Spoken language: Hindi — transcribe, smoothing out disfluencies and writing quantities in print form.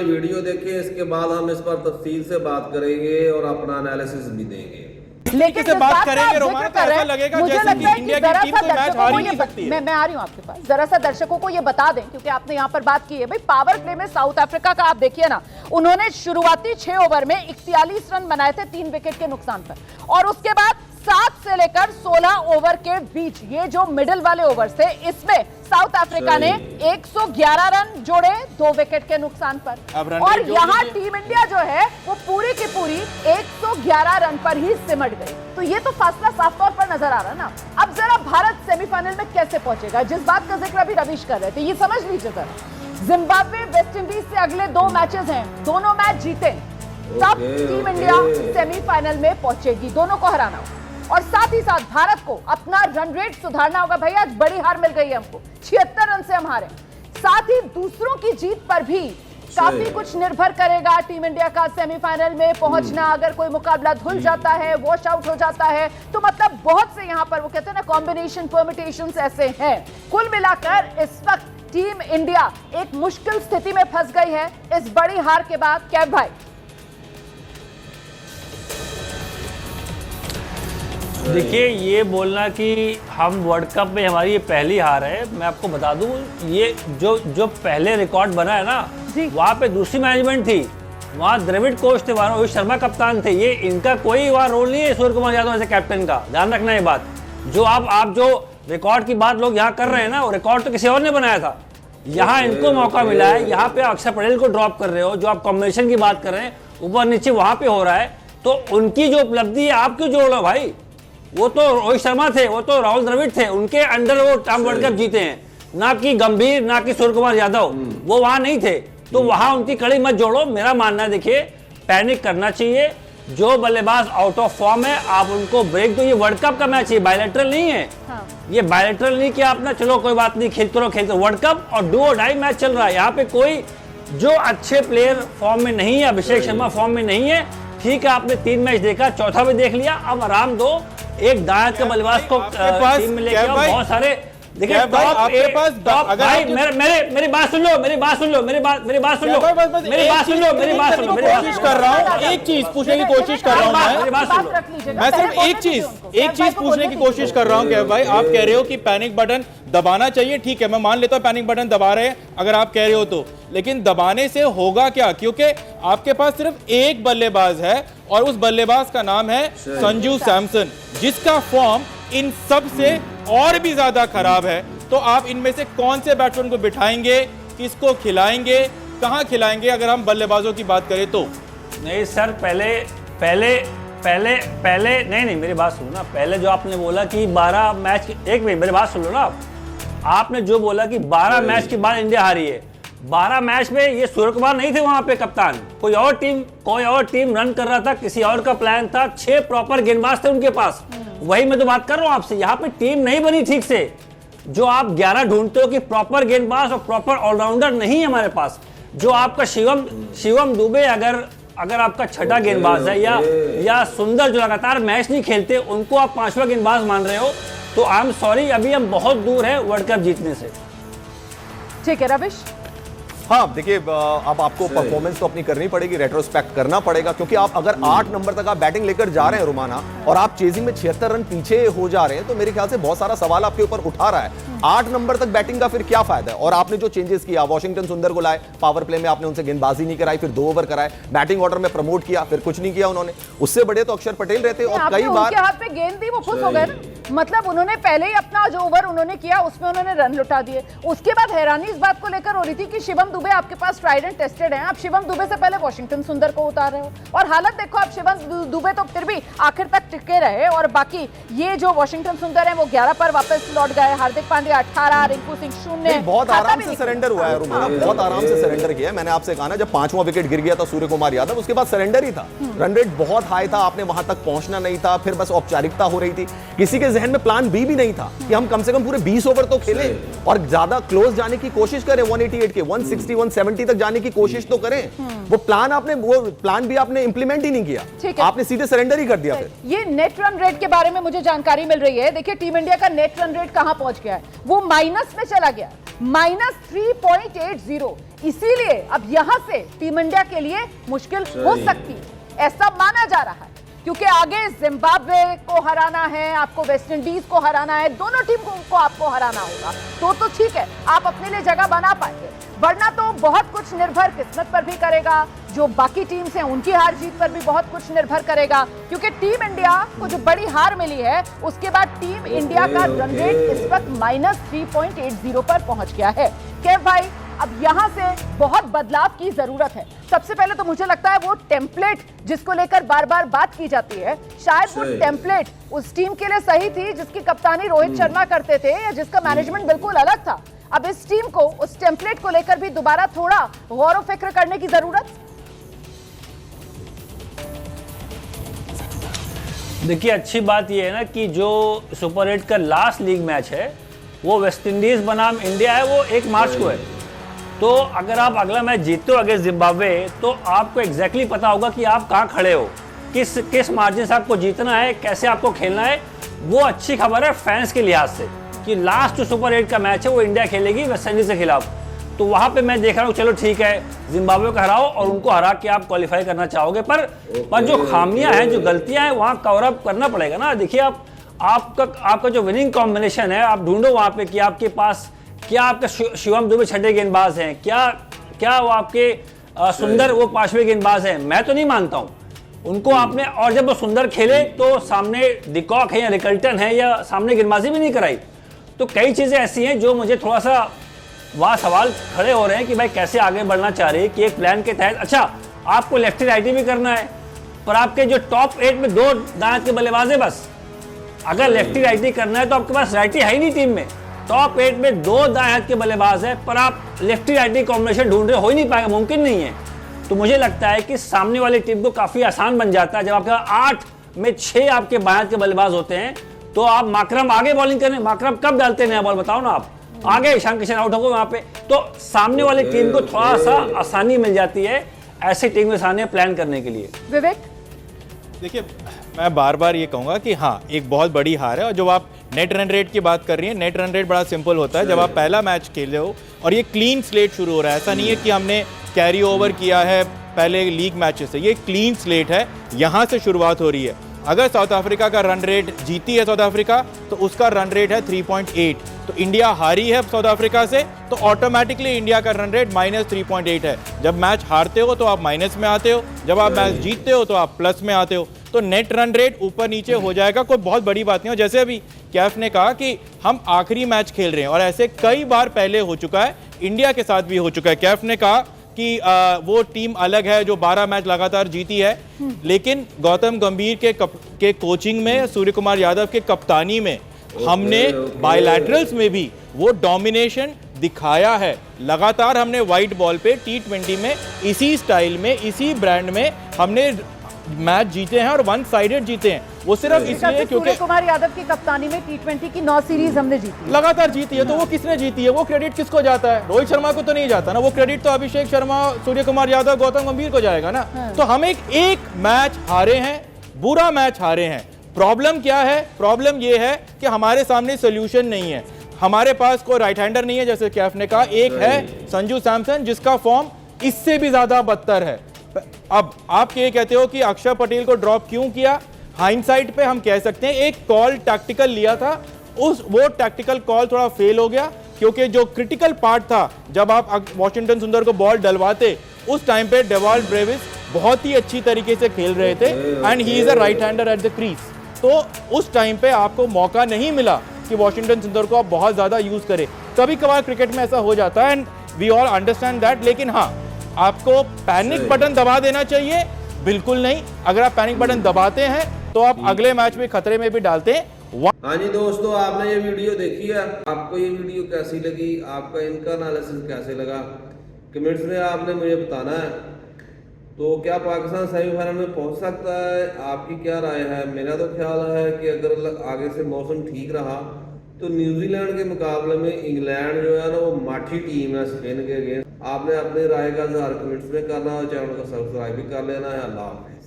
वीडियो देखें, इसके बाद हम इस पर तफसील से बात करेंगे और अपना एनालिसिस भी देंगे। लेकिन से बात करेंगे रोमाना, तो ऐसा लगेगा जैसे कि इंडिया की टीम कोई मैच हार ही नहीं सकती है। मैं आ रही हूं आपके पास, जरा सा दर्शकों को ये बता दें, क्योंकि आपने यहां पर बात की है भाई पावर प्ले में साउथ अफ्रीका का। आप देखिए ना, उन्होंने शुरुआती 6 ओवर में 41 रन बनाए थे 3 विकेट के नुकसान पर, और उसके बाद 7 से लेकर 16 ओवर के बीच ये जो मिडिल वाले ओवर थे, इसमें साउथ अफ्रीका ने 111 रन जोड़े 2 विकेट के नुकसान पर, और यहां टीम इंडिया जो है वो पूरी की पूरी 111 रन पर ही सिमट गई। तो ये तो फासला साफ तौर पर नजर आ रहा है ना। अब जरा भारत सेमीफाइनल में कैसे पहुंचेगा, जिस बात का जिक्र अभी रवीश कर रहे थे, ये समझ लीजिए जरा। जिम्बाब्वे वेस्ट इंडीज से अगले 2 मैचेस हैं, दोनों मैच जीते तब टीम इंडिया सेमीफाइनल में पहुंचेगी, दोनों को हराना हो। और साथ ही साथ भारत को अपना रन रेट सुधारना होगा। भैया आज बड़ी हार मिल गई है हमको, 76 रन से हम हारे। साथ ही दूसरों की जीत पर भी काफी कुछ निर्भर करेगा टीम इंडिया का सेमीफाइनल में पहुंचना। अगर कोई मुकाबला धुल जाता है, वॉश आउट हो जाता है, तो मतलब बहुत से यहां पर वो कहते हैं ना कॉम्बिनेशन परम्यूटेशंस ऐसे हैं। कुल मिलाकर इस वक्त टीम इंडिया एक मुश्किल स्थिति में फंस गई है इस बड़ी हार के बाद। क्या भाई देखिए, ये बोलना कि हम वर्ल्ड कप में हमारी ये पहली हार है, मैं आपको बता दूं, ये जो पहले रिकॉर्ड बना है ना, वहाँ पे दूसरी मैनेजमेंट थी, वहाँ द्रविड़ कोच थे, वहाँ रोहित शर्मा कप्तान थे। ये इनका कोई वहाँ रोल नहीं है सूर्य कुमार यादव ऐसे कैप्टन का, ध्यान रखना ये बात। जो आप जो रिकॉर्ड की बात लोग यहाँ कर रहे हैं ना, वो रिकॉर्ड तो किसी और ने बनाया था। यहाँ इनको मौका मिला है, यहाँ पे अक्षर पटेल को ड्रॉप कर रहे हो, जो आप कॉम्बिनेशन की बात कर रहे हैं ऊपर नीचे वहाँ पे हो रहा है, तो उनकी जो उपलब्धि है आप क्यों जोड़ लो भाई। वो तो रोहित शर्मा थे, वो तो राहुल द्रविड़ थे, उनके अंडर वो टर्म वर्ल्ड कप जीते हैं, ना कि गंभीर, ना कि सूर्य कुमार यादव, वो वहां नहीं थे। तो वहां उनकी कड़ी मत जोड़ो। मेरा मानना है, देखिए पैनिक करना चाहिए। जो बल्लेबाज आउट ऑफ फॉर्म है आप उनको ब्रेक दो। ये वर्ल्ड कप का मैच है, बायलैटरल नहीं है। ये बायलैटरल नहीं कि आप ना चलो कोई बात नहीं खेलते रहो। वर्ल्ड कप और डू और डाई मैच चल रहा है। यहाँ पे कोई जो अच्छे प्लेयर फॉर्म में नहीं है, अभिषेक शर्मा फॉर्म में नहीं है, ठीक है, आपने 3 मैच देखा, चौथा भी देख लिया, अब आराम दो। एक दाएं के बल्लेबाज को टीम में लेके आओ, बहुत सारे देखिए टॉप भाई। मेरी बात सुन लो, मेरी बात सुन लो, मेरी बात सुन लो, कोशिश कर रहा हूँ, एक चीज पूछने की कोशिश कर रहा हूँ मैं सिर्फ एक चीज पूछने की कोशिश कर रहा हूँ। क्या भाई आप कह रहे हो कि पैनिक बटन दबाना चाहिए, ठीक है, मैं मान लेता हूँ पैनिक बटन दबा रहे हैं अगर आप कह रहे हो तो, लेकिन दबाने से होगा क्या? क्योंकि आपके पास सिर्फ एक बल्लेबाज है और उस बल्लेबाज का नाम है संजू सैमसन, जिसका फॉर्म इन सब से और भी ज्यादा खराब है। तो आप इनमें से कौन से बैट्समैन को बिठाएंगे, किसको खिलाएंगे, कहां खिलाएंगे अगर हम बल्लेबाजों की बात करें तो? नहीं सर, पहले नहीं मेरी बात सुनो ना। पहले जो आपने बोला कि 12 मैच, एक मिनट मेरी बात सुन लो ना। आपने जो बोला कि 12 मैच के बाद इंडिया हारी है, 12 मैच में ये सूर्य कुमार नहीं थे वहां पे कप्तान, कोई और टीम रन कर रहा था, किसी और का प्लान था, 6 प्रॉपर गेंदबाज थे उनके पास। वही मैं तो बात कर रहा हूं आपसे, यहाँ पे टीम नहीं बनी ठीक से। जो आप 11 ढूंढते हो कि प्रॉपर गेंदबाज और प्रॉपर ऑलराउंडर नहीं है हमारे पास। जो आपका शिवम दुबे अगर आपका छठा गेंदबाज है, या सुंदर जो लगातार मैच नहीं खेलते, उनको आप 5वां गेंदबाज मान रहे हो, तो आई एम सॉरी, अभी हम बहुत दूर है वर्ल्ड कप जीतने से। ठीक है रविश। हाँ देखिए, अब आपको परफॉर्मेंस तो अपनी करनी पड़ेगी, रेट्रोस्पेक्ट करना पड़ेगा, क्योंकि आप अगर 8 नंबर तक आप बैटिंग लेकर जा रहे हैं रोमाना, और आप चेजिंग में 76 रन पीछे हो जा रहे हैं, तो मेरे ख्याल से बहुत सारा सवाल आपके ऊपर उठा रहा है। 8 नंबर तक बैटिंग का फिर क्या फायदा है? और आपने जो चेंजेस किया, वॉशिंगटन सुंदर को लाए, पावर प्ले में आपने उनसे गेंदबाजी नहीं कराई, फिर 2 ओवर कराए, बैटिंग ऑर्डर में प्रमोट किया, फिर कुछ नहीं किया उन्होंने। उससे बड़े तो अक्षर पटेल रहते, और कई बार हाथ पे गेंद दी, वो खुश हो गए। मतलब उन्होंने पहले ही अपना जो ओवर उन्होंने किया उसमें उन्होंने रन लुटा दिए। उसके बाद हैरानी इस बात को लेकर हो रही थी कि शिवम दुबे आपके पास ट्राइड एंड टेस्टेड है, आप शिवम दुबे से पहले वॉशिंगटन सुंदर को उतार रहे हो, और हालत देखो आप, शिवम दुबे तो फिर भी आखिर तक टिके रहे, और बाकी ये जो वॉशिंगटन सुंदर है वो 11 पर वापस लौट गए, हार्दिक पांड्या 18, रिंकू सिंह 0। बहुत आराम से सरेंडर हुआ है रोमाना, बहुत आराम से सरेंडर किया। मैंने आपसे कहा ना, जब 5वां विकेट गिर गया था सूर्य कुमार यादव, उसके बाद सरेंडर ही था। रन रेट बहुत हाई था, आपने वहां तक पहुंचना नहीं था, फिर बस औपचारिकता हो रही थी। किसी के जहन में प्लान बी भी नहीं था कि हम कम से कम पूरे 20 ओवर तो खेलें और ज्यादा क्लोज जाने की कोशिश करें, 188 के 160 170 तक जाने की कोशिश तो करें। वो प्लान भी आपने इंप्लीमेंट ही नहीं किया, आपने सीधे सरेंडर ही कर दिया। फिर ये नेट रन रेट के बारे में मुझे जानकारी मिल रही है। देखिए टीम इंडिया का नेट रन रेट कहां पहुंच गया है, वो माइनस में चला गया। -3.80। इसीलिए अब यहां से टीम इंडिया के लिए मुश्किल हो सकती है, ऐसा माना जा रहा है, क्योंकि आगे जिम्बाब्वे को हराना है, आपको वेस्ट इंडीज को हराना है, दोनों टीम को आपको हराना होगा। तो ठीक है, आप अपने लिए जगह बना पाएंगे, वरना तो बहुत कुछ निर्भर किस्मत पर भी करेगा, जो बाकी टीम्स हैं उनकी हार जीत पर भी बहुत कुछ निर्भर करेगा, क्योंकि टीम इंडिया को जो बड़ी हार मिली है उसके बाद टीम इंडिया का रन रेट इस वक्त -3.80 पर पहुंच गया है। कैफ भाई, अब यहां से बहुत बदलाव की जरूरत है। सबसे पहले तो मुझे लगता है वो टेम्पलेट जिसको लेकर बार बार बात की जाती है, शायद वो टेम्पलेट उस टीम के लिए सही थी जिसकी कप्तानी रोहित शर्मा करते थे या जिसका मैनेजमेंट बिल्कुल अलग था। अब इस टीम को उस टेम्पलेट को लेकर भी दोबारा थोड़ा गौर व फिक्र करने की जरूरत। देखिए, अच्छी बात यह है ना कि जो सुपर 8 का लास्ट लीग मैच है वो वेस्ट इंडीज बनाम इंडिया है, वो 1 मार्च को है। तो अगर आप अगला मैच जीतते हो अगेंस्ट जिम्बाब्वे, तो आपको एग्जैक्टली पता होगा कि आप कहाँ खड़े हो, किस मार्जिन से आपको जीतना है, कैसे आपको खेलना है। वो अच्छी खबर है फैंस के लिहाज से कि लास्ट जो सुपर 8 का मैच है वो इंडिया खेलेगी वेस्ट इंडीज के खिलाफ। तो वहाँ पे मैं देख रहा हूँ, चलो ठीक है, जिम्बाब्वे को हराओ और उनको हरा के आप क्वालिफाई करना चाहोगे, पर जो खामियां हैं, जो गलतियां हैं, वहाँ कवर अप करना पड़ेगा ना। देखिए, आपका जो विनिंग कॉम्बिनेशन है आप ढूंढो वहाँ पे कि आपके पास क्या, आपका शिवम दुबे छठे गेंदबाज हैं, क्या वो आपके सुंदर वो 5वें गेंदबाज हैं। मैं तो नहीं मानता हूँ उनको आपने, और जब वो सुंदर खेले तो सामने डिकॉक है या रिकल्टन है या सामने गेंदबाजी भी नहीं कराई। तो कई चीज़ें ऐसी हैं जो मुझे थोड़ा सा वहाँ सवाल खड़े हो रहे हैं कि भाई कैसे आगे बढ़ना चाह रहे हैं कि एक प्लान के तहत। अच्छा, आपको लेफ्टी राइटी भी करना है, पर आपके जो टॉप 8 में 2 दाएं के बल्लेबाज है बस। अगर लेफ्टी राइटी करना है तो आपके पास राइटी है ही नहीं टीम में। टॉप 8 में 2 दाएं हाथ के बल्लेबाज है, पर आप लेफ्टी राइटी कॉम्बिनेशन ढूंढ रहे हो ही नहीं पाएगा, मुमकिन नहीं है। तो मुझे लगता है कि सामने वाली टीम को काफी आसान बन जाता है जब आपके 8 में 6 आपके बाएं हाथ के बल्लेबाज होते हैं। तो आप माकरम आगे बॉलिंग करें, माकरम कब डालते हैं नया बॉल बताओ ना आप, आगे ईशान किशन आउट होगा वहां पे, तो सामने वाली टीम को थोड़ा सा आसानी मिल जाती है ऐसी टीम के सामने प्लान करने के लिए। विवेक, देखिए, मैं बार बार ये कहूंगा कि हाँ, एक बहुत बड़ी हार है। और जब आप नेट रन रेट की बात कर रही हैं, नेट रन रेट बड़ा सिंपल होता है। जब आप पहला मैच खेल रहे हो और ये क्लीन स्लेट शुरू हो रहा है, ऐसा नहीं है कि हमने कैरी ओवर किया है पहले लीग मैचेस से, ये क्लीन स्लेट है, यहाँ से शुरुआत हो रही है। अगर साउथ अफ्रीका का रन रेट जीती है साउथ अफ्रीका, तो उसका रन रेट है 3.8, तो इंडिया हारी है साउथ अफ्रीका से, तो ऑटोमेटिकली इंडिया का रन रेट -3.8 है। जब मैच हारते हो तो आप माइनस में आते हो, जब आप मैच जीतते हो तो आप प्लस में आते हो। तो नेट रन रेट ऊपर नीचे हो जाएगा, कोई बहुत बड़ी बात नहीं हो। जैसे अभी कैफ ने कहा कि हम आखिरी मैच खेल रहे हैं, और ऐसे कई बार पहले हो चुका है, इंडिया के साथ भी हो चुका है। कैफ ने कहा कि वो टीम अलग है जो 12 मैच लगातार जीती है, लेकिन गौतम गंभीर के कोचिंग में, सूर्य कुमार यादव के कप्तानी में हमने बायलैटरल्स में भी वो डोमिनेशन दिखाया है। लगातार हमने वाइट बॉल पे T20 में इसी स्टाइल में, इसी ब्रांड में हमने मैच जीते हैं और 1 साइडेड जीते हैं। वो सिर्फ इसलिए क्योंकि सूर्य कुमार यादव की कप्तानी में T20 की 9 सीरीज हमने जीती, लगातार जीती है। तो वो किसने जीती है, वो क्रेडिट किसको जाता है? रोहित शर्मा को तो नहीं जाता ना, वो क्रेडिट तो अभिषेक शर्मा, सूर्य कुमार यादव, गौतम गंभीर को जाएगा ना। तो हम एक मैच हारे हैं, बुरा मैच हारे हैं। प्रॉब्लम क्या है? प्रॉब्लम ये है कि हमारे सामने सोल्यूशन नहीं है। हमारे पास कोई राइट हैंडर नहीं है, जैसे कैफ ने कहा। एक है संजू सैमसन, जिसका फॉर्म इससे भी ज्यादा बदतर है। अब आप ये कहते हो कि अक्षर पटेल को ड्रॉप क्यों किया? हाइंडसाइट पे हम कह सकते हैं एक कॉल टैक्टिकल लिया था, वो टैक्टिकल कॉल थोड़ा फेल हो गया, क्योंकि जो क्रिटिकल पार्ट था जब आप वॉशिंगटन सुंदर को बॉल डलवाते, उस टाइम पे डेवाल्ड ब्रेविस बहुत ही अच्छी तरीके से खेल रहे थे, and he is a right hander at the crease. तो उस टाइम पे आपको मौका नहीं मिला कि वॉशिंगटन सुंदर को आप बहुत ज्यादा यूज करें। कभी कभार क्रिकेट में ऐसा हो जाता है, and we all understand that. लेकिन हाँ, आपको पैनिक बटन दबा देना चाहिए? बिल्कुल नहीं। अगर आप पैनिक बटन दबाते हैं तो आप अगले मैच में खतरे में भी डालते हैं। हाँ जी दोस्तों, आपने ये वीडियो देखी है, आपको ये वीडियो कैसी लगी, आपका इनका एनालिसिस कैसे लगा, कमेंट्स में आपने मुझे बताना है। तो क्या पाकिस्तान सेमीफाइनल में पहुंच सकता है? आपकी क्या राय है? मेरा तो ख्याल है कि अगर आगे से मौसम ठीक रहा तो न्यूजीलैंड के मुकाबले में इंग्लैंड जो है ना, वो माठी टीम है स्पिन के अगेंस्ट। आपने अपनी राय का इजहार कमेंट्स में करना और चैनल को सब्सक्राइब भी कर लेना है। अल्लाह हाफ़िज़।